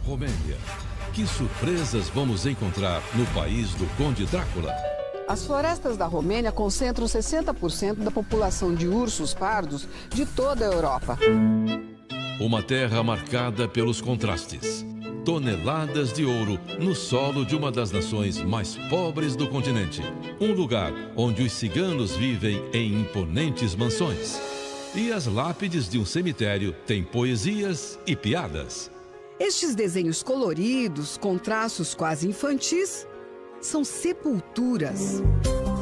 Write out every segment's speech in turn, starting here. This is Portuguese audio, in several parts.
Romênia. Que surpresas vamos encontrar no país do Conde Drácula? As florestas da Romênia concentram 60% da população de ursos pardos de toda a Europa. Uma terra marcada pelos contrastes. Toneladas de ouro no solo de uma das nações mais pobres do continente. Um lugar onde os ciganos vivem em imponentes mansões. E as lápides de um cemitério têm poesias e piadas. Estes desenhos coloridos, com traços quase infantis, são sepulturas.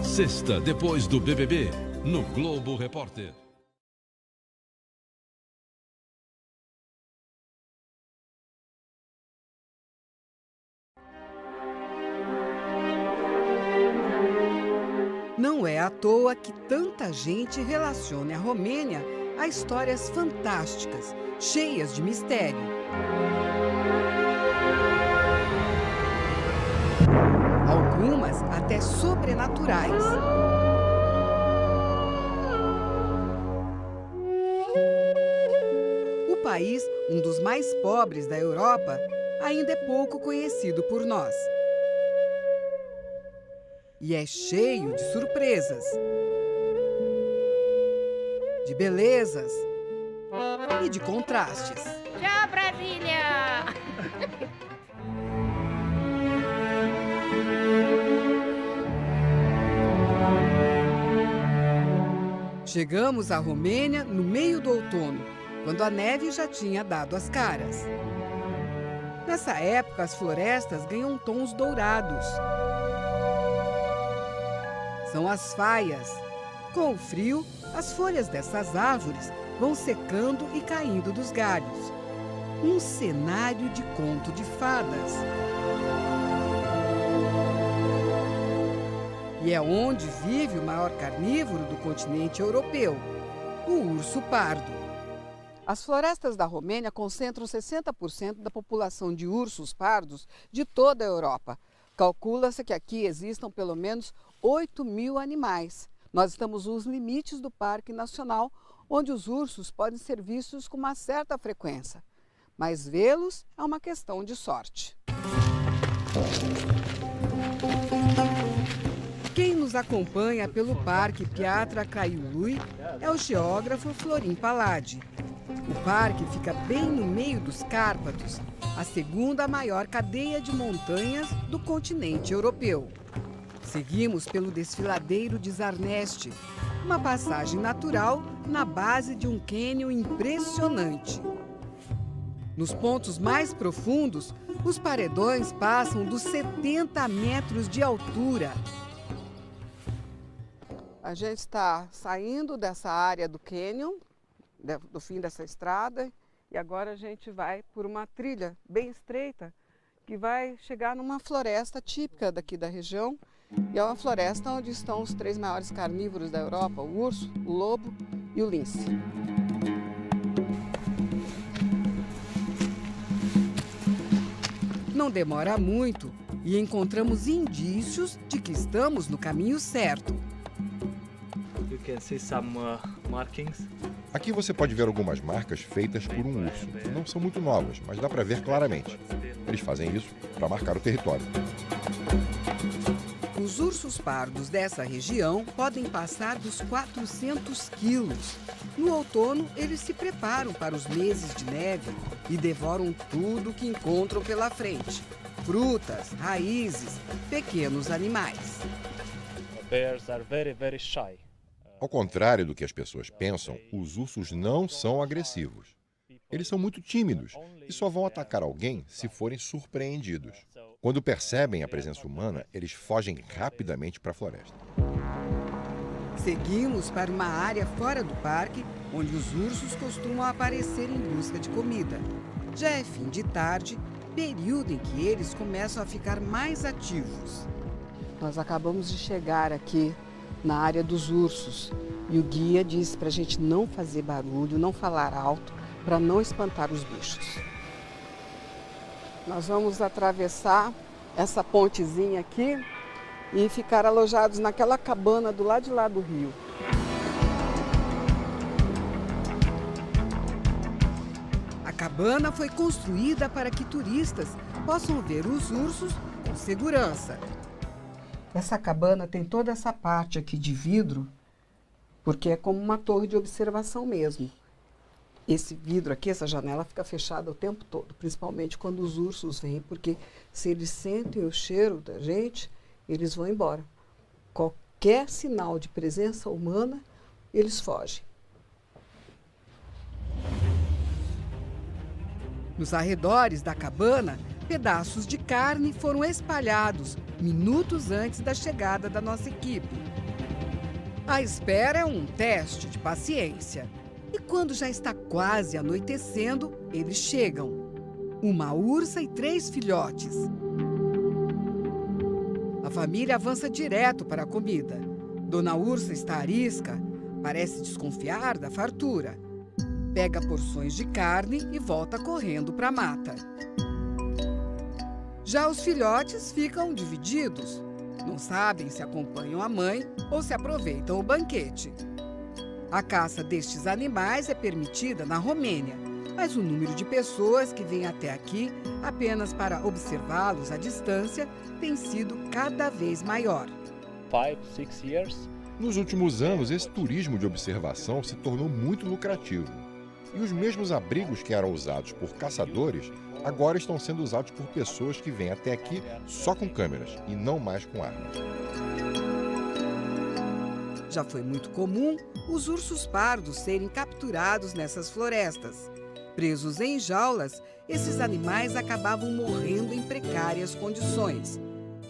Sexta, depois do BBB, no Globo Repórter. Não é à toa que tanta gente relacione a Romênia a histórias fantásticas, cheias de mistério. Algumas até sobrenaturais. O país, um dos mais pobres da Europa, ainda é pouco conhecido por nós. E é cheio de surpresas, de belezas e de contrastes. Tchau, Brasília! Chegamos à Romênia no meio do outono, quando a neve já tinha dado as caras. Nessa época, as florestas ganham tons dourados. São as faias. Com o frio, as folhas dessas árvores vão secando e caindo dos galhos. Um cenário de conto de fadas. E é onde vive o maior carnívoro do continente europeu, o urso pardo. As florestas da Romênia concentram 60% da população de ursos pardos de toda a Europa. Calcula-se que aqui existam pelo menos 8.000 animais. Nós estamos nos limites do Parque Nacional, onde os ursos podem ser vistos com uma certa frequência. Mas vê-los é uma questão de sorte. Quem nos acompanha pelo Parque Piatra Craiului é o geógrafo Florin Palladi. O parque fica bem no meio dos Cárpatos, a segunda maior cadeia de montanhas do continente europeu. Seguimos pelo desfiladeiro de Zarnest, uma passagem natural na base de um cânion impressionante. Nos pontos mais profundos, os paredões passam dos 70 metros de altura. A gente está saindo dessa área do cânion, do fim dessa estrada, e agora a gente vai por uma trilha bem estreita que vai chegar numa floresta típica daqui da região. E é uma floresta onde estão os 3 maiores carnívoros da Europa, o urso, o lobo e o lince. Não demora muito e encontramos indícios de que estamos no caminho certo. You can see some markings. Aqui você pode ver algumas marcas feitas por um urso. Não são muito novas, mas dá para ver claramente. Eles fazem isso para marcar o território. Os ursos pardos dessa região podem passar dos 400 quilos. No outono, eles se preparam para os meses de neve e devoram tudo que encontram pela frente. Frutas, raízes, pequenos animais. Bears are very shy. Ao contrário do que as pessoas pensam, os ursos não são agressivos. Eles são muito tímidos e só vão atacar alguém se forem surpreendidos. Quando percebem a presença humana, eles fogem rapidamente para a floresta. Seguimos para uma área fora do parque, onde os ursos costumam aparecer em busca de comida. Já é fim de tarde, período em que eles começam a ficar mais ativos. Nós acabamos de chegar aqui na área dos ursos e o guia disse para a gente não fazer barulho, não falar alto, para não espantar os bichos. Nós vamos atravessar essa pontezinha aqui e ficar alojados naquela cabana do lado de lá do rio. cabana foi construída para que turistas possam ver os ursos com segurança. Essa cabana tem toda essa parte aqui de vidro, porque é como uma torre de observação mesmo. Esse vidro aqui, essa janela fica fechada o tempo todo, principalmente quando os ursos vêm, porque se eles sentem o cheiro da gente, eles vão embora. Qualquer sinal de presença humana, eles fogem. Nos arredores da cabana, pedaços de carne foram espalhados minutos antes da chegada da nossa equipe. A espera é um teste de paciência. E quando já está quase anoitecendo, eles chegam. Uma ursa e 3 filhotes. A família avança direto para a comida. Dona Ursa está arisca, parece desconfiar da fartura. Pega porções de carne e volta correndo para a mata. Já os filhotes ficam divididos. Não sabem se acompanham a mãe ou se aproveitam o banquete. A caça destes animais é permitida na Romênia, mas o número de pessoas que vêm até aqui apenas para observá-los à distância tem sido cada vez maior. 5, 6 years. Nos últimos anos, esse turismo de observação se tornou muito lucrativo. E os mesmos abrigos que eram usados por caçadores agora estão sendo usados por pessoas que vêm até aqui só com câmeras e não mais com armas. Já foi muito comum os ursos pardos serem capturados nessas florestas. Presos em jaulas, esses animais acabavam morrendo em precárias condições.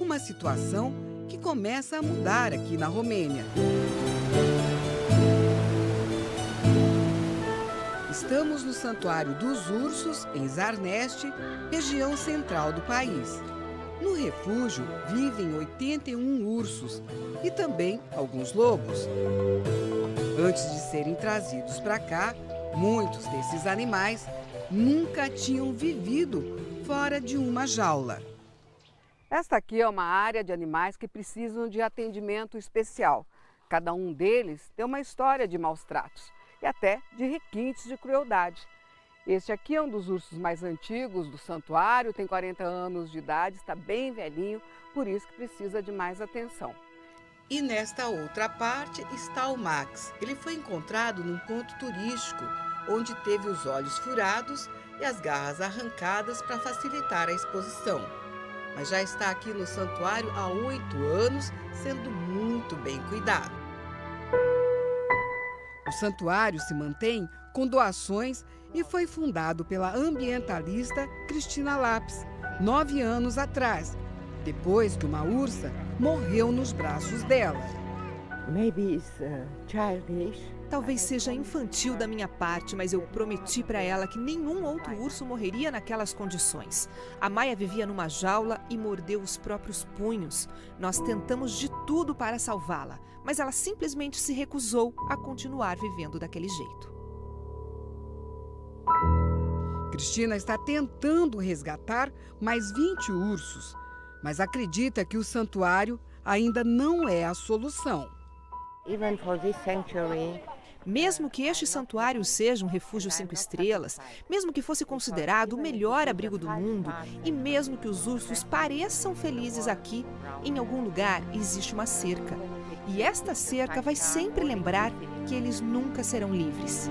Uma situação que começa a mudar aqui na Romênia. Estamos no Santuário dos Ursos, em Zarneste, região central do país. No refúgio vivem 81 ursos e também alguns lobos. Antes de serem trazidos para cá, muitos desses animais nunca tinham vivido fora de uma jaula. Esta aqui é uma área de animais que precisam de atendimento especial. Cada um deles tem uma história de maus tratos e até de requintes de crueldade. Este aqui é um dos ursos mais antigos do santuário, tem 40 anos de idade, está bem velhinho, por isso que precisa de mais atenção. E nesta outra parte está o Max. Ele foi encontrado num ponto turístico, onde teve os olhos furados e as garras arrancadas para facilitar a exposição. Mas já está aqui no santuário há 8 anos, sendo muito bem cuidado. O santuário se mantém com doações e foi fundado pela ambientalista Cristina Lapis, 9 anos atrás, depois que uma ursa morreu nos braços dela. Talvez seja infantil da minha parte, mas eu prometi para ela que nenhum outro urso morreria naquelas condições. A Maia vivia numa jaula e mordeu os próprios punhos. Nós tentamos de tudo para salvá-la, mas ela simplesmente se recusou a continuar vivendo daquele jeito. Cristina está tentando resgatar mais 20 ursos, mas acredita que o santuário ainda não é a solução. Mesmo que este santuário seja um refúgio 5 estrelas, mesmo que fosse considerado o melhor abrigo do mundo, e mesmo que os ursos pareçam felizes aqui, em algum lugar existe uma cerca. E esta cerca vai sempre lembrar que eles nunca serão livres.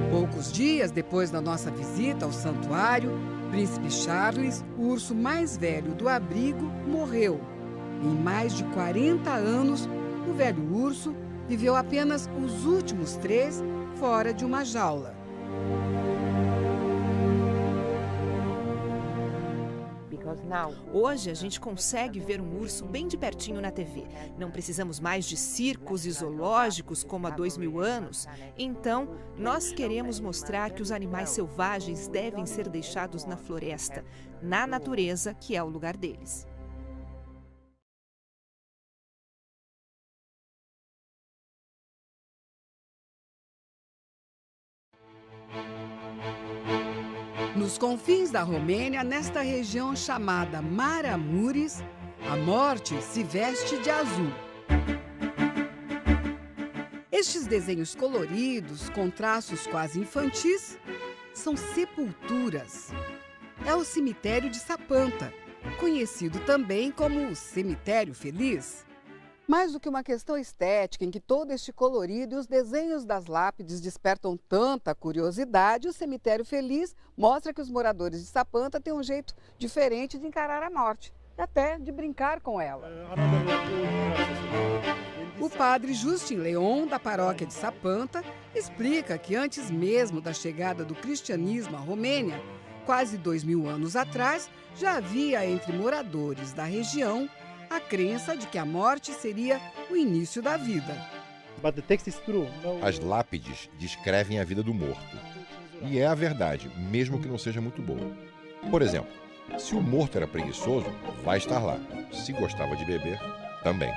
Poucos dias depois da nossa visita ao santuário, Príncipe Charles, o urso mais velho do abrigo, morreu. Em mais de 40 anos, o velho urso viveu apenas os últimos 3 fora de uma jaula. Hoje a gente consegue ver um urso bem de pertinho na TV. Não precisamos mais de circos e zoológicos como há 2000 anos. Então, nós queremos mostrar que os animais selvagens devem ser deixados na floresta, na natureza, que é o lugar deles. Nos confins da Romênia, nesta região chamada Maramureș, a morte se veste de azul. Estes desenhos coloridos, com traços quase infantis, são sepulturas. É o cemitério de Sapanta, conhecido também como Cemitério Feliz. Mais do que uma questão estética em que todo este colorido e os desenhos das lápides despertam tanta curiosidade, o Cemitério Feliz mostra que os moradores de Sapanta têm um jeito diferente de encarar a morte e até de brincar com ela. O padre Justin Leon, da paróquia de Sapanta, explica que antes mesmo da chegada do cristianismo à Romênia, quase 2000 anos atrás, já havia entre moradores da região a crença de que a morte seria o início da vida. As lápides descrevem a vida do morto. E é a verdade, mesmo que não seja muito boa. Por exemplo, se o morto era preguiçoso, vai estar lá. Se gostava de beber, também.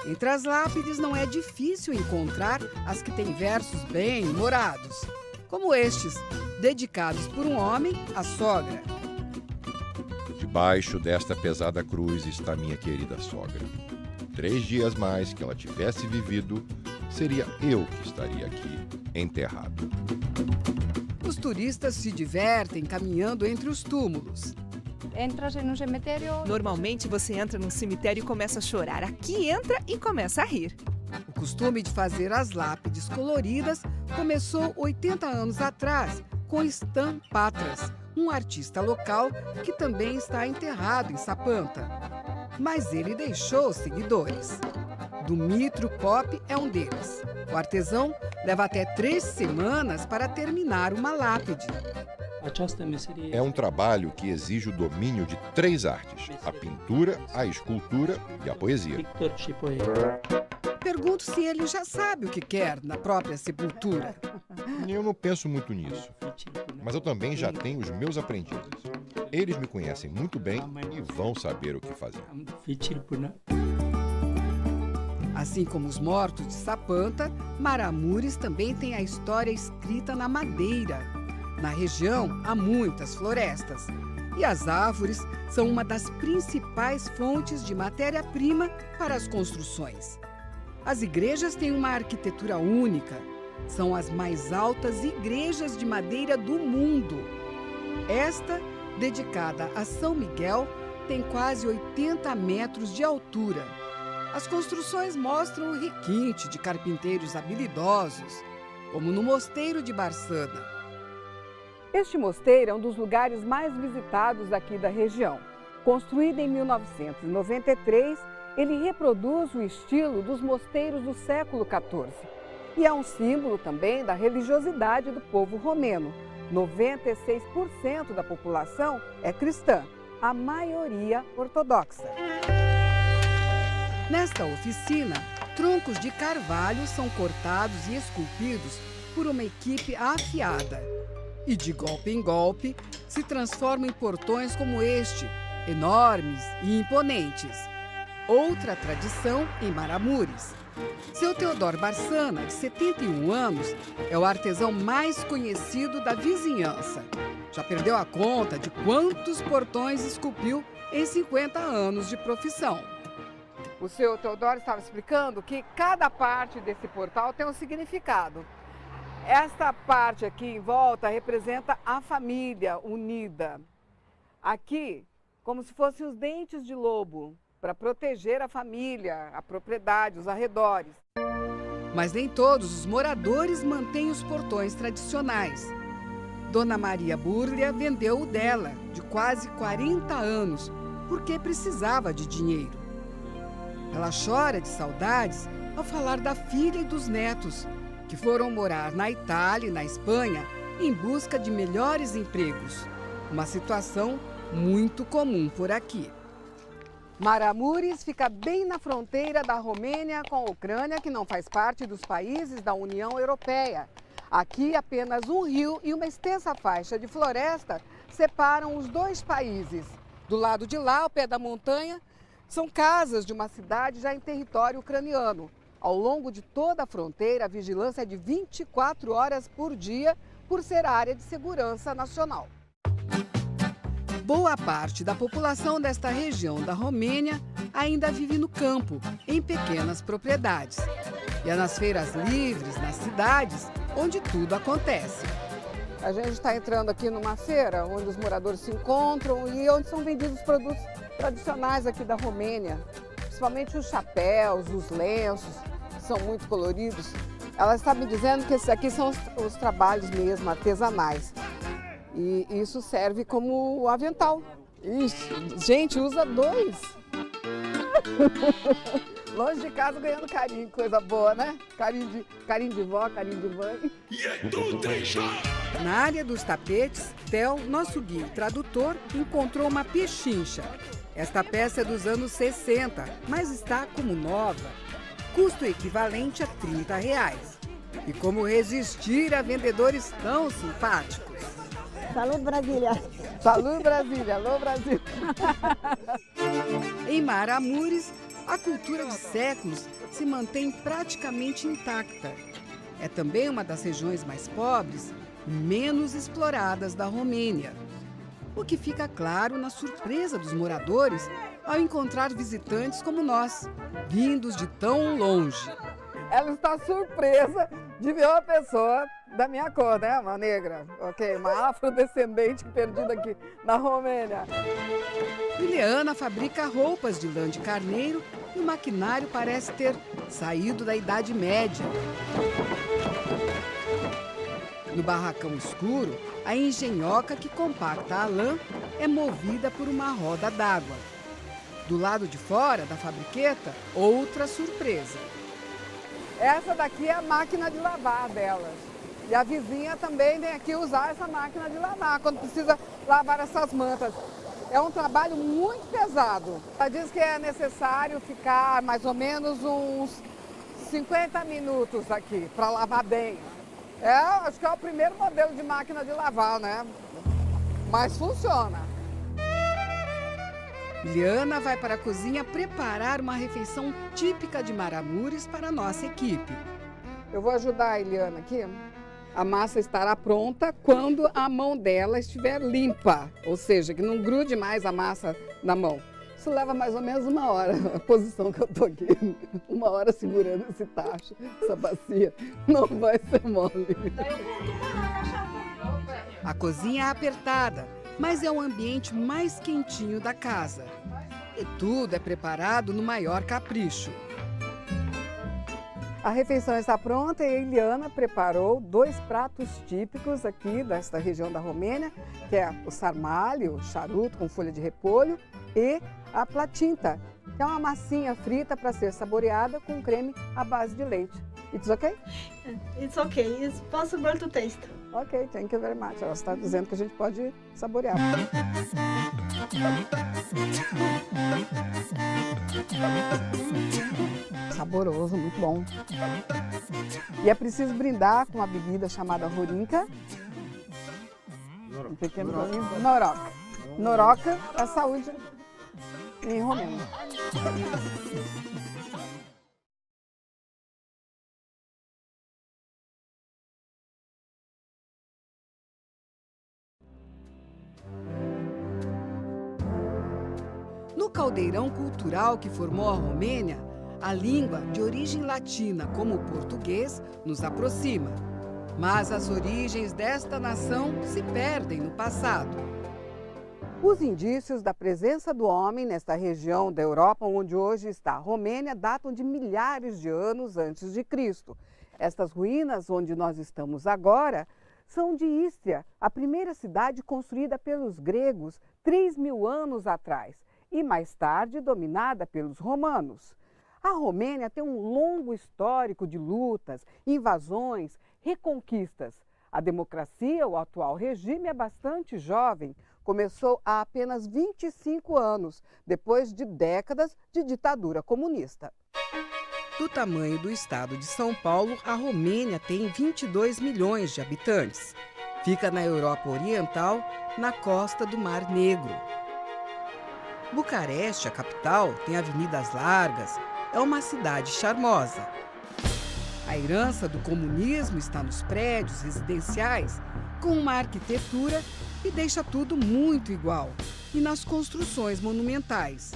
Entre as lápides não é difícil encontrar as que têm versos bem humorados, como estes, dedicados por um homem à sogra. Debaixo desta pesada cruz está minha querida sogra. 3 dias mais que ela tivesse vivido, seria eu que estaria aqui, enterrado. Os turistas se divertem caminhando entre os túmulos. Entras em um cemitério. Normalmente você entra num cemitério e começa a chorar. Aqui entra e começa a rir. O costume de fazer as lápides coloridas começou 80 anos atrás com Stan Patras, um artista local que também está enterrado em Sapanta. Mas ele deixou seguidores. Dumitru Pop é um deles. O artesão leva até 3 semanas para terminar uma lápide. É um trabalho que exige o domínio de 3 artes: a pintura, a escultura e a poesia. Pergunto se ele já sabe o que quer na própria sepultura. Eu não penso muito nisso, mas eu também já tenho os meus aprendizes. Eles me conhecem muito bem e vão saber o que fazer. Assim como os mortos de Sapanta, Maramureş também tem a história escrita na madeira. Na região, há muitas florestas. E as árvores são uma das principais fontes de matéria-prima para as construções. As igrejas têm uma arquitetura única. São as mais altas igrejas de madeira do mundo. Esta, dedicada a São Miguel, tem quase 80 metros de altura. As construções mostram o requinte de carpinteiros habilidosos, como no Mosteiro de Barsana. Este mosteiro é um dos lugares mais visitados aqui da região. Construído em 1993, ele reproduz o estilo dos mosteiros do século XIV. E é um símbolo também da religiosidade do povo romeno. 96% da população é cristã, a maioria ortodoxa. Nesta oficina, troncos de carvalho são cortados e esculpidos por uma equipe afiada. E de golpe em golpe, se transformam em portões como este, enormes e imponentes. Outra tradição em Maramureş. Seu Teodoro Barsana, de 71 anos, é o artesão mais conhecido da vizinhança. Já perdeu a conta de quantos portões esculpiu em 50 anos de profissão. O seu Teodoro estava explicando que cada parte desse portal tem um significado. Esta parte aqui em volta representa a família unida. Aqui, como se fossem os dentes de lobo, para proteger a família, a propriedade, os arredores. Mas nem todos os moradores mantêm os portões tradicionais. Dona Maria Burlia vendeu o dela, de quase 40 anos, porque precisava de dinheiro. Ela chora de saudades ao falar da filha e dos netos, que foram morar na Itália e na Espanha em busca de melhores empregos. Uma situação muito comum por aqui. Maramureş fica bem na fronteira da Romênia com a Ucrânia, que não faz parte dos países da União Europeia. Aqui, apenas um rio e uma extensa faixa de floresta separam os dois países. Do lado de lá, ao pé da montanha, são casas de uma cidade já em território ucraniano. Ao longo de toda a fronteira, a vigilância é de 24 horas por dia, por ser área de segurança nacional. Boa parte da população desta região da Romênia ainda vive no campo, em pequenas propriedades. E é nas feiras livres, nas cidades, onde tudo acontece. A gente está entrando aqui numa feira onde os moradores se encontram e onde são vendidos produtos tradicionais aqui da Romênia. Principalmente os chapéus, os lenços, que são muito coloridos. Ela está me dizendo que esses aqui são os trabalhos mesmo, artesanais. E isso serve como avental. Ixi, gente, usa 2. Longe de casa ganhando carinho, coisa boa, né? Carinho de vó, carinho de mãe. Na área dos tapetes, Theo, nosso guia e tradutor, encontrou uma pechincha. Esta peça é dos anos 60, mas está como nova. Custo equivalente a R$30. E como resistir a vendedores tão simpáticos? Salud, Brasília! Salud, Brasília! Alô, Brasil! Em Maramureş, a cultura de séculos se mantém praticamente intacta. É também uma das regiões mais pobres e menos exploradas da Romênia. O que fica claro na surpresa dos moradores ao encontrar visitantes como nós, vindos de tão longe. Ela está surpresa de ver uma pessoa da minha cor, né? Uma negra, ok? Uma afrodescendente perdida aqui na Romênia. Ileana fabrica roupas de lã de carneiro e o maquinário parece ter saído da Idade Média. No barracão escuro, a engenhoca que compacta a lã é movida por uma roda d'água. Do lado de fora da fabriqueta, outra surpresa. Essa daqui é a máquina de lavar delas. E a vizinha também vem aqui usar essa máquina de lavar, quando precisa lavar essas mantas. É um trabalho muito pesado. Ela diz que é necessário ficar mais ou menos uns 50 minutos aqui para lavar bem. Acho que é o primeiro modelo de máquina de lavar, né? Mas funciona. Ileana vai para a cozinha preparar uma refeição típica de Maramureş para a nossa equipe. Eu vou ajudar a Ileana aqui. A massa estará pronta quando a mão dela estiver limpa, ou seja, que não grude mais a massa na mão. Isso leva mais ou menos 1 hora, a posição que eu estou aqui. 1 hora segurando esse tacho, essa bacia. Não vai ser mole. A cozinha é apertada, mas é o ambiente mais quentinho da casa. E tudo é preparado no maior capricho. A refeição está pronta e a Ileana preparou 2 pratos típicos aqui desta região da Romênia, que é o sarmalho, o charuto com folha de repolho, e a platinta, que é uma massinha frita para ser saboreada com creme à base de leite. It's okay? It's okay. It's possible to taste. Ok, thank you very much. Ela está dizendo que a gente pode saborear. Saboroso, muito bom. E é preciso brindar com uma bebida chamada horinka. Um pequeno golinho. Noroc. Noroca é saúde em romeno. No caldeirão cultural que formou a Romênia, a língua de origem latina, como o português, nos aproxima. Mas as origens desta nação se perdem no passado. Os indícios da presença do homem nesta região da Europa, onde hoje está a Romênia, datam de milhares de anos antes de Cristo. Estas ruínas onde nós estamos agora são de Ístria, a primeira cidade construída pelos gregos 3.000 anos atrás e mais tarde dominada pelos romanos. A Romênia tem um longo histórico de lutas, invasões, reconquistas. A democracia, o atual regime, é bastante jovem. Começou há apenas 25 anos, depois de décadas de ditadura comunista. Do tamanho do estado de São Paulo, a Romênia tem 22 milhões de habitantes. Fica na Europa Oriental, na costa do Mar Negro. Bucareste, a capital, tem avenidas largas. É uma cidade charmosa. A herança do comunismo está nos prédios residenciais, com uma arquitetura que deixa tudo muito igual, e nas construções monumentais.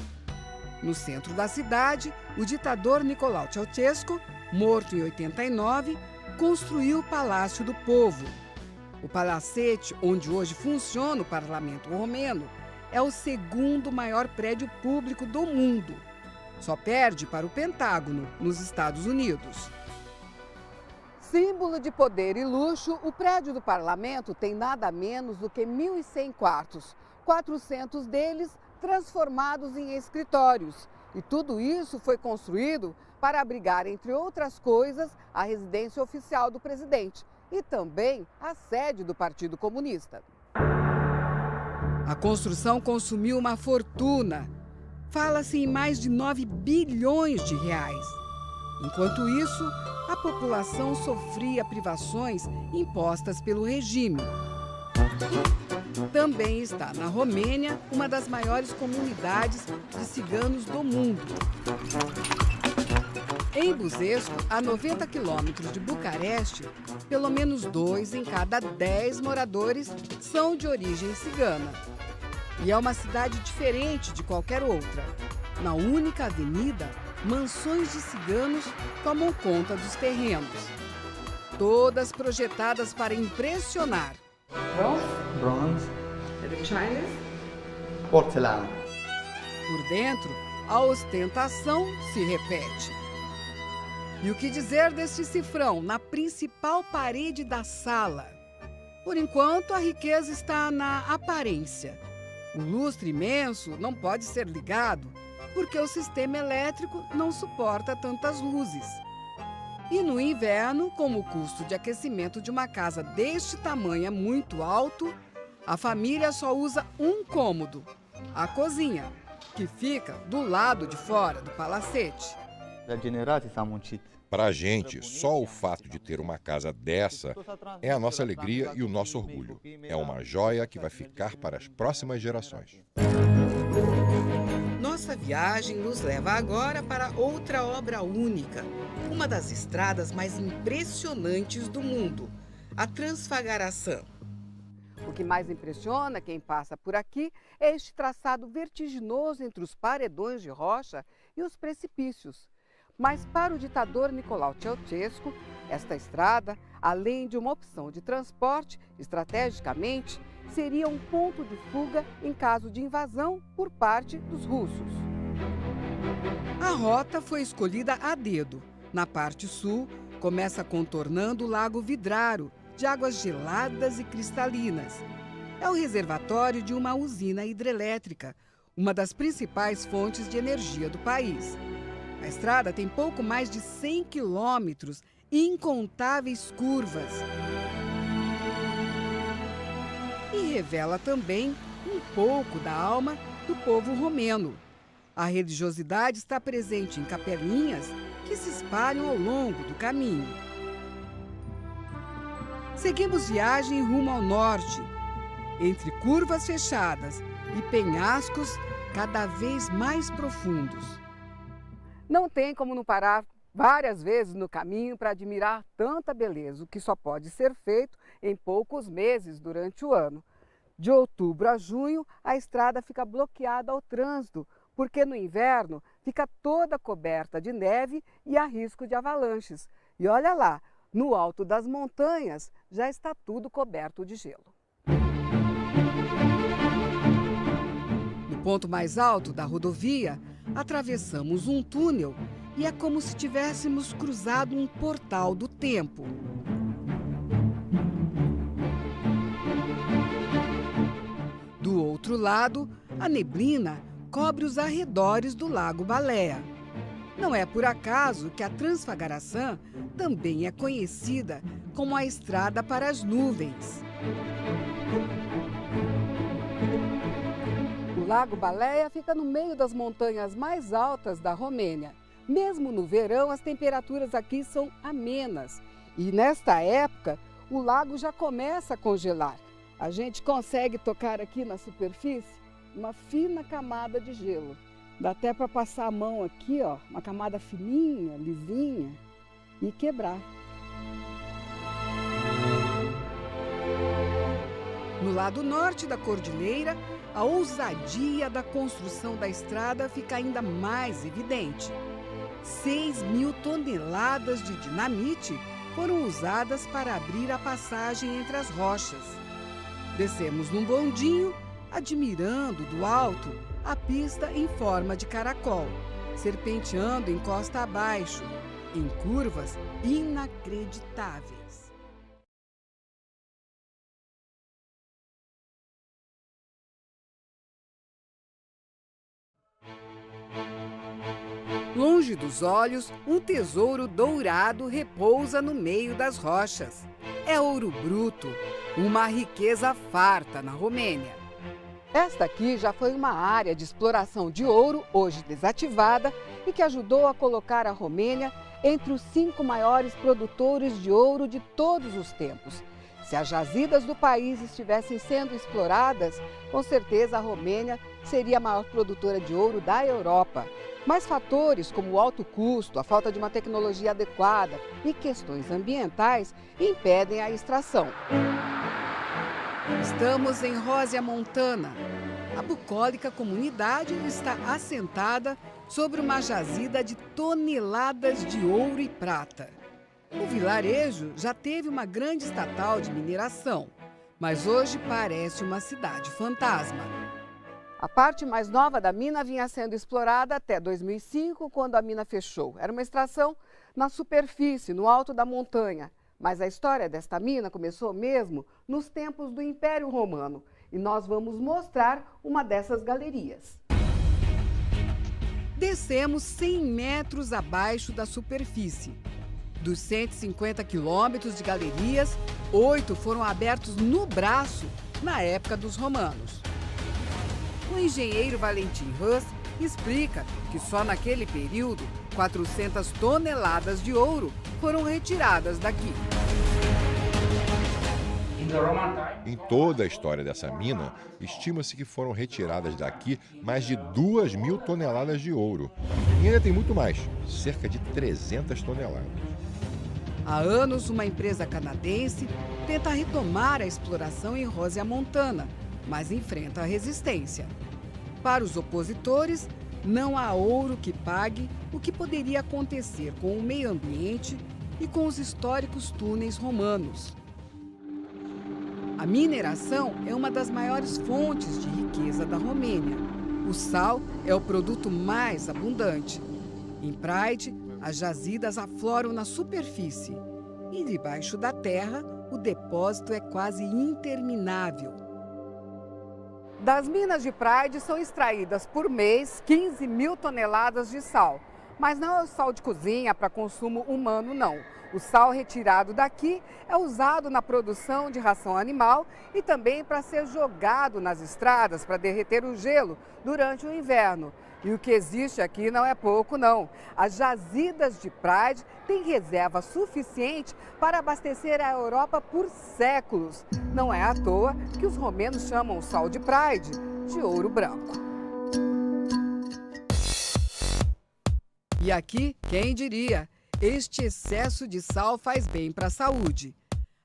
No centro da cidade, o ditador Nicolae Ceausescu, morto em 89, construiu o Palácio do Povo. O palacete, onde hoje funciona o parlamento romeno, é o segundo maior prédio público do mundo. Só perde para o Pentágono, nos Estados Unidos. Símbolo de poder e luxo, o prédio do parlamento tem nada menos do que 1.100 quartos, 400 deles transformados em escritórios. E tudo isso foi construído para abrigar, entre outras coisas, a residência oficial do presidente e também a sede do Partido Comunista. A construção consumiu uma fortuna. Fala-se em mais de 9 bilhões de reais. Enquanto isso, a população sofria privações impostas pelo regime. Também está na Romênia uma das maiores comunidades de ciganos do mundo. Em Buzescu, a 90 quilômetros de Bucareste, pelo menos 2 em cada 10 moradores são de origem cigana. E é uma cidade diferente de qualquer outra. Na única avenida, mansões de ciganos tomam conta dos terrenos. Todas projetadas para impressionar. Bronze, Chinese? porcelana. Por dentro, a ostentação se repete. E o que dizer deste cifrão na principal parede da sala? Por enquanto, a riqueza está na aparência. O lustre imenso não pode ser ligado porque o sistema elétrico não suporta tantas luzes. E no inverno, como o custo de aquecimento de uma casa deste tamanho é muito alto, a família só usa um cômodo, a cozinha, que fica do lado de fora do palacete. Para a gente, só o fato de ter uma casa dessa é a nossa alegria e o nosso orgulho. É uma joia que vai ficar para as próximas gerações. Nossa viagem nos leva agora para outra obra única, uma das estradas mais impressionantes do mundo, a Transfagaração. O que mais impressiona quem passa por aqui é este traçado vertiginoso entre os paredões de rocha e os precipícios. Mas para o ditador Nicolae Ceausescu, esta estrada, além de uma opção de transporte, estrategicamente, seria um ponto de fuga em caso de invasão por parte dos russos. A rota foi escolhida a dedo. Na parte sul, começa contornando o Lago Vidraro, de águas geladas e cristalinas. É o reservatório de uma usina hidrelétrica, uma das principais fontes de energia do país. A estrada tem pouco mais de 100 quilômetros e incontáveis curvas. E revela também um pouco da alma do povo romeno. A religiosidade está presente em capelinhas que se espalham ao longo do caminho. Seguimos viagem rumo ao norte, entre curvas fechadas e penhascos cada vez mais profundos. Não tem como não parar várias vezes no caminho para admirar tanta beleza, o que só pode ser feito em poucos meses durante o ano. De outubro a junho, a estrada fica bloqueada ao trânsito, porque no inverno fica toda coberta de neve e há risco de avalanches. E olha lá, no alto das montanhas já está tudo coberto de gelo. No ponto mais alto da rodovia, atravessamos um túnel e é como se tivéssemos cruzado um portal do tempo. Do outro lado, a neblina cobre os arredores do Lago Baleia. Não é por acaso que a Transfagaração também é conhecida como a estrada para as nuvens. O Lago Baleia fica no meio das montanhas mais altas da Romênia. Mesmo no verão, as temperaturas aqui são amenas. E nesta época, o lago já começa a congelar. A gente consegue tocar aqui na superfície uma fina camada de gelo. Dá até para passar a mão aqui, ó, uma camada fininha, lisinha, e quebrar. No lado norte da cordilheira, a ousadia da construção da estrada fica ainda mais evidente. 6.000 toneladas de dinamite foram usadas para abrir a passagem entre as rochas. Descemos num bondinho, admirando do alto a pista em forma de caracol, serpenteando em costa abaixo, em curvas inacreditáveis. Longe dos olhos, um tesouro dourado repousa no meio das rochas. É ouro bruto, uma riqueza farta na Romênia. Esta aqui já foi uma área de exploração de ouro, hoje desativada, e que ajudou a colocar a Romênia entre os 5 maiores produtores de ouro de todos os tempos. Se as jazidas do país estivessem sendo exploradas, com certeza a Romênia seria a maior produtora de ouro da Europa. Mas fatores como o alto custo, a falta de uma tecnologia adequada e questões ambientais impedem a extração. Estamos em Rózea Montana. A bucólica comunidade está assentada sobre uma jazida de toneladas de ouro e prata. O vilarejo já teve uma grande estatal de mineração, mas hoje parece uma cidade fantasma. A parte mais nova da mina vinha sendo explorada até 2005, quando a mina fechou. Era uma extração na superfície, no alto da montanha. Mas a história desta mina começou mesmo nos tempos do Império Romano. E nós vamos mostrar uma dessas galerias. Descemos 100 metros abaixo da superfície. Dos 150 quilômetros de galerias, 8 foram abertos no braço na época dos romanos. O engenheiro Valentim Huss explica que só naquele período 400 toneladas de ouro foram retiradas daqui. Em toda a história dessa mina, estima-se que foram retiradas daqui mais de 2.000 toneladas de ouro. E ainda tem muito mais, cerca de 300 toneladas. Há anos, uma empresa canadense tenta retomar a exploração em Rózea Montana, mas enfrenta a resistência. Para os opositores, não há ouro que pague o que poderia acontecer com o meio ambiente e com os históricos túneis romanos. A mineração é uma das maiores fontes de riqueza da Romênia. O sal é o produto mais abundante. Em Pride, as jazidas afloram na superfície e debaixo da terra o depósito é quase interminável. Das minas de Pride são extraídas por mês 15.000 toneladas de sal. Mas não é o sal de cozinha para consumo humano, não. O sal retirado daqui é usado na produção de ração animal e também para ser jogado nas estradas para derreter o gelo durante o inverno. E o que existe aqui não é pouco, não. As jazidas de Pride têm reserva suficiente para abastecer a Europa por séculos. Não é à toa que os romenos chamam o sal de Pride de ouro branco. E aqui, quem diria? Este excesso de sal faz bem para a saúde.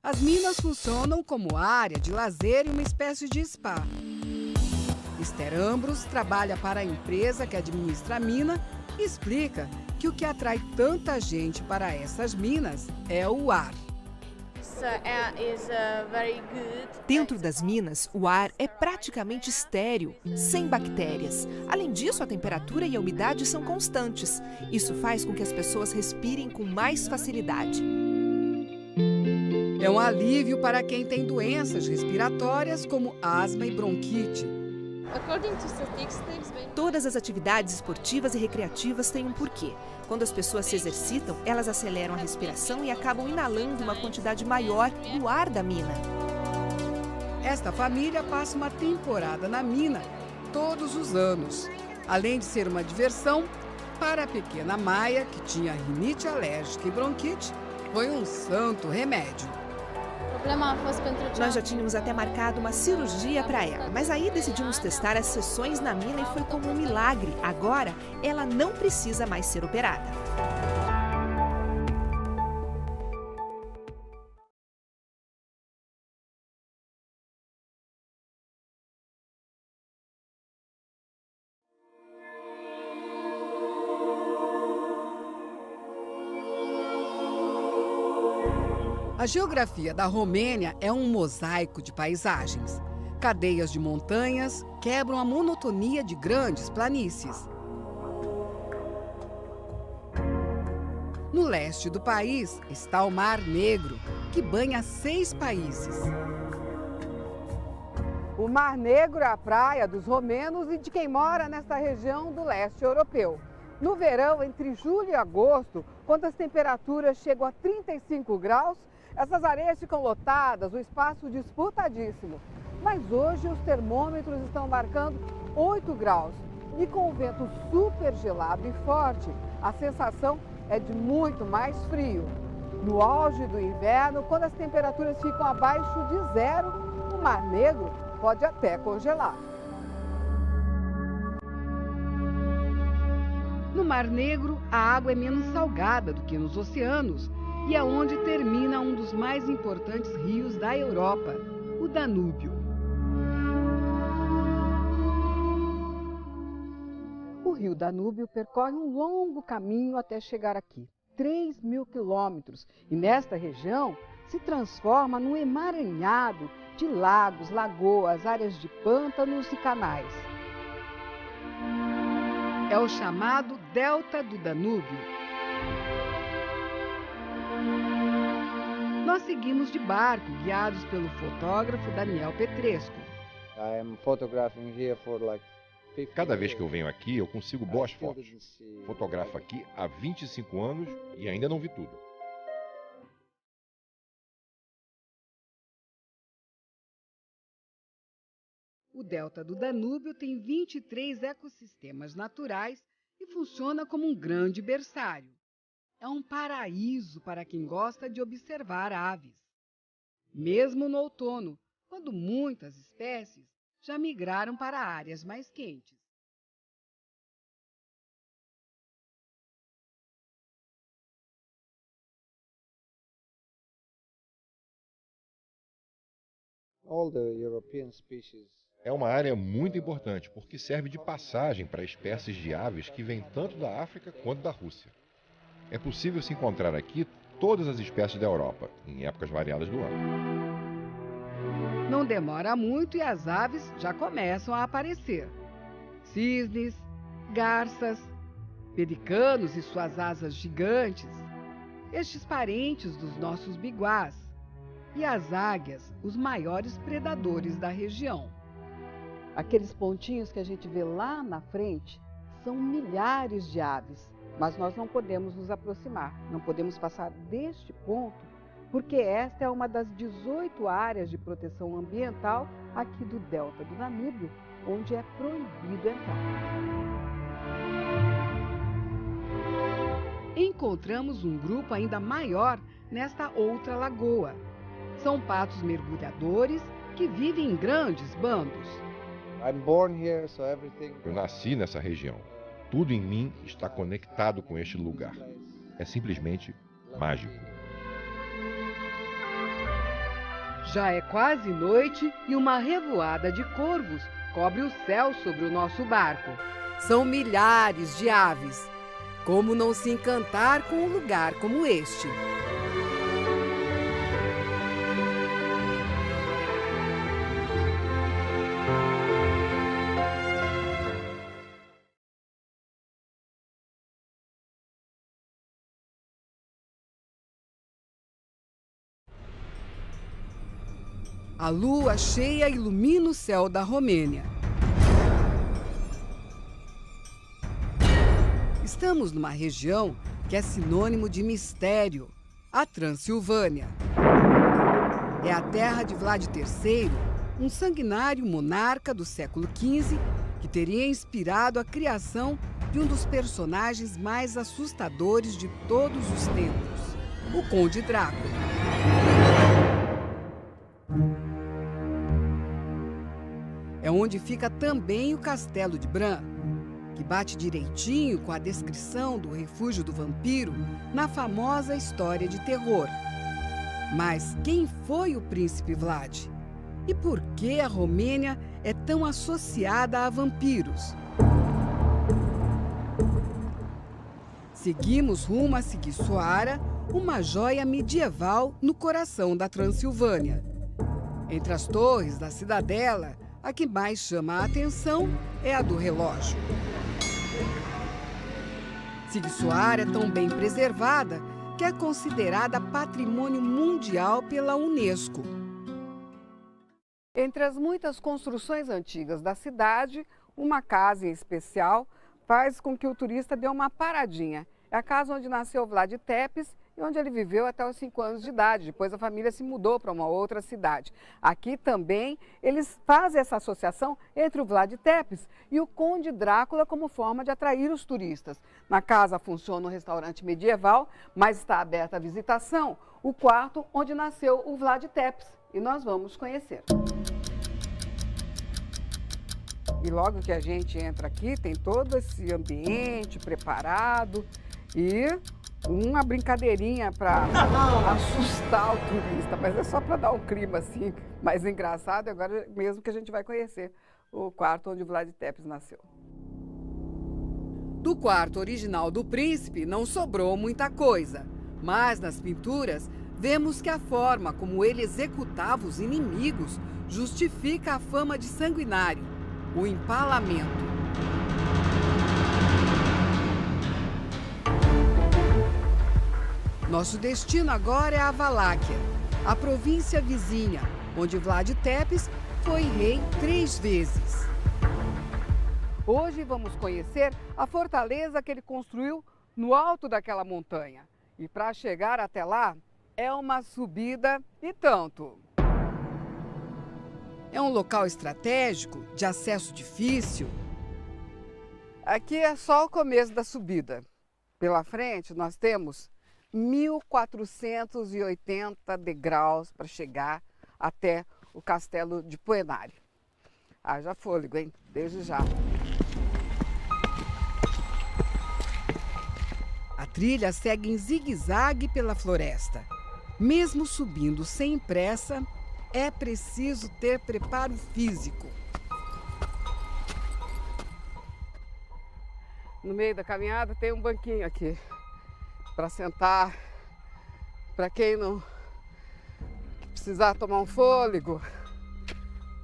As minas funcionam como área de lazer e uma espécie de spa. Esther Ambros trabalha para a empresa que administra a mina e explica que o que atrai tanta gente para essas minas é o ar. Dentro das minas, o ar é praticamente estéril, sem bactérias. Além disso, a temperatura e a umidade são constantes. Isso faz com que as pessoas respirem com mais facilidade. É um alívio para quem tem doenças respiratórias como asma e bronquite. Todas as atividades esportivas e recreativas têm um porquê. Quando as pessoas se exercitam, elas aceleram a respiração e acabam inalando uma quantidade maior do ar da mina. Esta família passa uma temporada na mina todos os anos. Além de ser uma diversão, para a pequena Maia, que tinha rinite alérgica e bronquite, foi um santo remédio. Nós já tínhamos até marcado uma cirurgia para ela, mas aí decidimos testar as sessões na mina e foi como um milagre. Agora, ela não precisa mais ser operada. A geografia da Romênia é um mosaico de paisagens. Cadeias de montanhas quebram a monotonia de grandes planícies. No leste do país está o Mar Negro, que banha 6 países. O Mar Negro é a praia dos romenos e de quem mora nesta região do leste europeu. No verão, entre julho e agosto, quando as temperaturas chegam a 35 graus, essas areias ficam lotadas, o espaço disputadíssimo. Mas hoje os termômetros estão marcando 8 graus. E com o vento super gelado e forte, a sensação é de muito mais frio. No auge do inverno, quando as temperaturas ficam abaixo de 0, o Mar Negro pode até congelar. No Mar Negro, a água é menos salgada do que nos oceanos e é onde termina um dos mais importantes rios da Europa, o Danúbio. O rio Danúbio percorre um longo caminho até chegar aqui, 3.000 quilômetros, e nesta região se transforma num emaranhado de lagos, lagoas, áreas de pântanos e canais. É o chamado Delta do Danúbio. Nós seguimos de barco, guiados pelo fotógrafo Daniel Petresco. Cada vez que eu venho aqui, eu consigo boas fotos. Fotografo aqui há 25 anos e ainda não vi tudo. O Delta do Danúbio tem 23 ecossistemas naturais e funciona como um grande berçário. É um paraíso para quem gosta de observar aves. Mesmo no outono, quando muitas espécies já migraram para áreas mais quentes. É uma área muito importante porque serve de passagem para espécies de aves que vêm tanto da África quanto da Rússia. É possível se encontrar aqui todas as espécies da Europa, em épocas variadas do ano. Não demora muito e as aves já começam a aparecer. Cisnes, garças, pelicanos e suas asas gigantes, estes parentes dos nossos biguás, e as águias, os maiores predadores da região. Aqueles pontinhos que a gente vê lá na frente são milhares de aves, mas nós não podemos nos aproximar, não podemos passar deste ponto, porque esta é uma das 18 áreas de proteção ambiental aqui do Delta do Danúbio, onde é proibido entrar. Encontramos um grupo ainda maior nesta outra lagoa. São patos mergulhadores que vivem em grandes bandos. Eu nasci nessa região. Tudo em mim está conectado com este lugar. É simplesmente mágico. Já é quase noite e uma revoada de corvos cobre o céu sobre o nosso barco. São milhares de aves. Como não se encantar com um lugar como este? A lua cheia ilumina o céu da Romênia. Estamos numa região que é sinônimo de mistério, a Transilvânia. É a terra de Vlad III, um sanguinário monarca do século XV que teria inspirado a criação de um dos personagens mais assustadores de todos os tempos, o Conde Drácula. É onde fica também o Castelo de Bran, que bate direitinho com a descrição do refúgio do vampiro na famosa história de terror. Mas quem foi o príncipe Vlad? E por que a Romênia é tão associada a vampiros? Seguimos rumo a Sighisoara, uma joia medieval no coração da Transilvânia. Entre as torres da cidadela, a que mais chama a atenção é a do relógio. Sigsuar é tão bem preservada que é considerada patrimônio mundial pela Unesco. Entre as muitas construções antigas da cidade, uma casa em especial faz com que o turista dê uma paradinha. É a casa onde nasceu Vlad Tepes e onde ele viveu até os 5 anos de idade. Depois a família se mudou para uma outra cidade. Aqui também eles fazem essa associação entre o Vlad Tepes e o Conde Drácula como forma de atrair os turistas. Na casa funciona um restaurante medieval, mas está aberta à visitação o quarto onde nasceu o Vlad Tepes. E nós vamos conhecer. E logo que a gente entra aqui, tem todo esse ambiente preparado e uma brincadeirinha para assustar o turista, mas é só para dar um clima assim mais engraçado. Agora mesmo que a gente vai conhecer o quarto onde o Vlad Tepes nasceu. Do quarto original do príncipe não sobrou muita coisa, mas nas pinturas vemos que a forma como ele executava os inimigos justifica a fama de sanguinário, o empalamento. Nosso destino agora é a Valáquia, a província vizinha, onde Vlad Tepes foi rei 3 vezes. Hoje vamos conhecer a fortaleza que ele construiu no alto daquela montanha. E para chegar até lá, é uma subida e tanto. É um local estratégico, de acesso difícil. Aqui é só o começo da subida. Pela frente nós temos 1.480 degraus para chegar até o castelo de Poenari. Haja fôlego, hein? Desde já. A trilha segue em zigue-zague pela floresta. Mesmo subindo sem pressa, é preciso ter preparo físico. No meio da caminhada tem um banquinho aqui para sentar, para quem não precisar tomar um fôlego,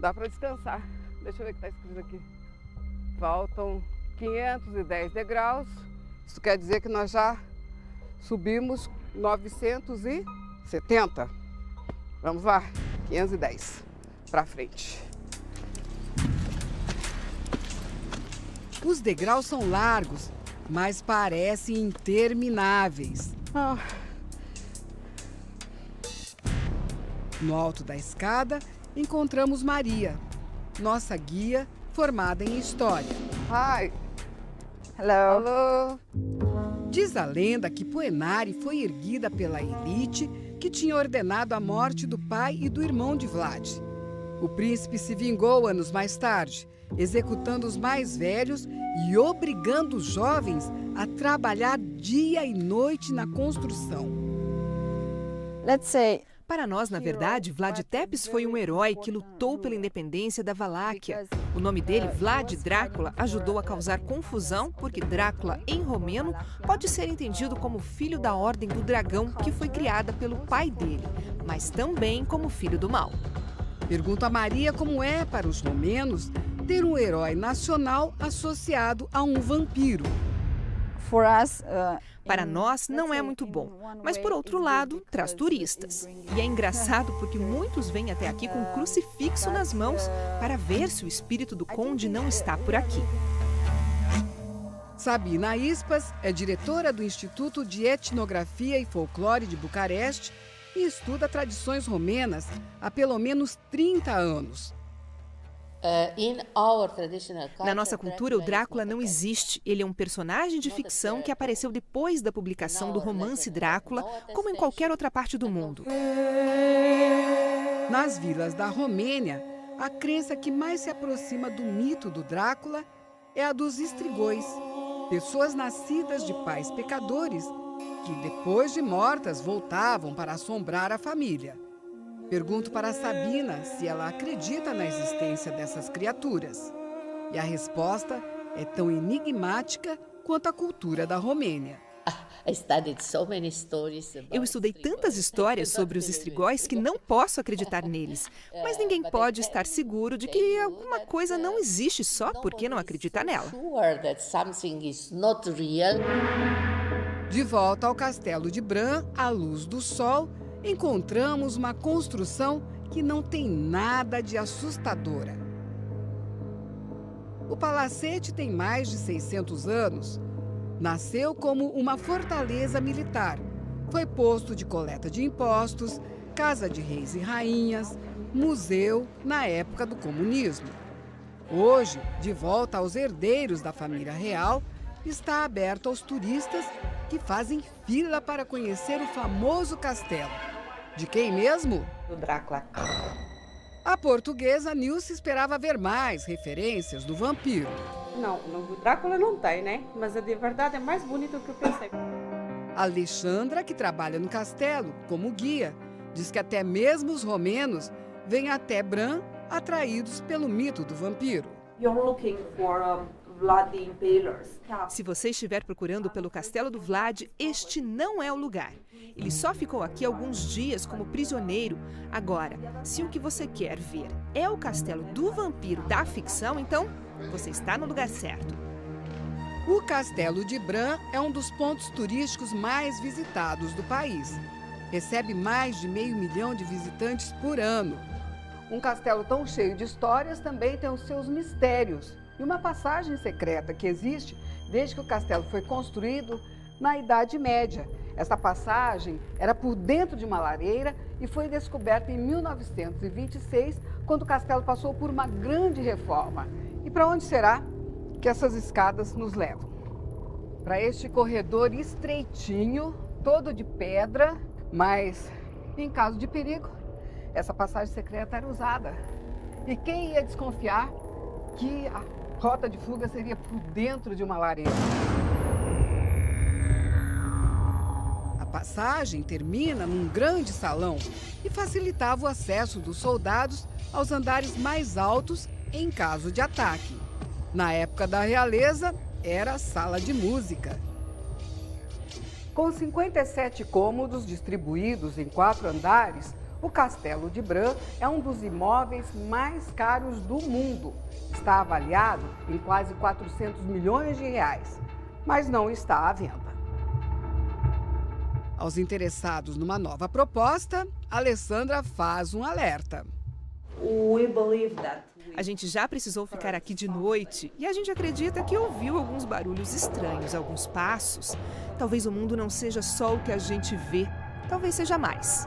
dá para descansar. Deixa eu ver o que está escrito aqui. Faltam 510 degraus, isso quer dizer que nós já subimos 970. Vamos lá, 510 para frente. Os degraus são largos, mas parecem intermináveis. No alto da escada, encontramos Maria, nossa guia formada em história. Hi. Hello. Alô. Diz a lenda que Poenari foi erguida pela elite que tinha ordenado a morte do pai e do irmão de Vlad. O príncipe se vingou anos mais tarde, executando os mais velhos e obrigando os jovens a trabalhar dia e noite na construção. Let's say Para nós, na verdade, Vlad Tepes foi um herói que lutou pela independência da Valáquia. O nome dele, Vlad Drácula, ajudou a causar confusão porque Drácula, em romeno, pode ser entendido como filho da Ordem do Dragão, que foi criada pelo pai dele, mas também como filho do mal. Pergunto a Maria como é para os romenos ter um herói nacional associado a um vampiro. for us, Para nós, não é muito bom, mas, por outro lado, traz turistas. E é engraçado porque muitos vêm até aqui com um crucifixo nas mãos para ver se o espírito do conde não está por aqui. Sabina Ispas é diretora do Instituto de Etnografia e Folclore de Bucareste e estuda tradições romenas há pelo menos 30 anos. Na nossa cultura, o Drácula não existe. Ele é um personagem de ficção que apareceu depois da publicação do romance Drácula, como em qualquer outra parte do mundo. Nas vilas da Romênia, a crença que mais se aproxima do mito do Drácula é a dos estrigões, pessoas nascidas de pais pecadores que, depois de mortas, voltavam para assombrar a família. Pergunto para Sabina se ela acredita na existência dessas criaturas. E a resposta é tão enigmática quanto a cultura da Romênia. Eu estudei tantas histórias sobre os estrigóis que não posso acreditar neles. Mas ninguém pode estar seguro de que alguma coisa não existe só porque não acredita nela. De volta ao castelo de Bran, à luz do sol, encontramos uma construção que não tem nada de assustadora. O palacete tem mais de 600 anos. Nasceu como uma fortaleza militar. Foi posto de coleta de impostos, casa de reis e rainhas, museu na época do comunismo. Hoje, de volta aos herdeiros da família real, está aberto aos turistas que fazem fila para conhecer o famoso castelo. De quem mesmo? Do Drácula. A portuguesa Nilce esperava ver mais referências do vampiro. Não, no Drácula não tem, né? Mas de verdade é mais bonito do que eu pensei. Alexandra, que trabalha no castelo como guia, diz que até mesmo os romenos vêm até Bran atraídos pelo mito do vampiro. You're looking for Vlad the Impaler. Se você estiver procurando pelo castelo do Vlad, este não é o lugar. Ele só ficou aqui alguns dias como prisioneiro. Agora, se o que você quer ver é o castelo do vampiro da ficção, então você está no lugar certo. O Castelo de Bran é um dos pontos turísticos mais visitados do país. Recebe mais de 500 mil de visitantes por ano. Um castelo tão cheio de histórias também tem os seus mistérios e uma passagem secreta que existe desde que o castelo foi construído na Idade Média. Essa passagem era por dentro de uma lareira e foi descoberta em 1926, quando o castelo passou por uma grande reforma. E para onde será que essas escadas nos levam? Para este corredor estreitinho, todo de pedra, mas em caso de perigo, essa passagem secreta era usada. E quem ia desconfiar que a rota de fuga seria por dentro de uma lareira? A passagem termina num grande salão e facilitava o acesso dos soldados aos andares mais altos em caso de ataque. Na época da realeza, era a sala de música. Com 57 cômodos distribuídos em 4 andares, o Castelo de Bran é um dos imóveis mais caros do mundo. Está avaliado em quase 400 milhões de reais, mas não está à venda. Aos interessados numa nova proposta, Alessandra faz um alerta. A gente já precisou ficar aqui de noite e a gente acredita que ouviu alguns barulhos estranhos, alguns passos. Talvez o mundo não seja só o que a gente vê, talvez seja mais.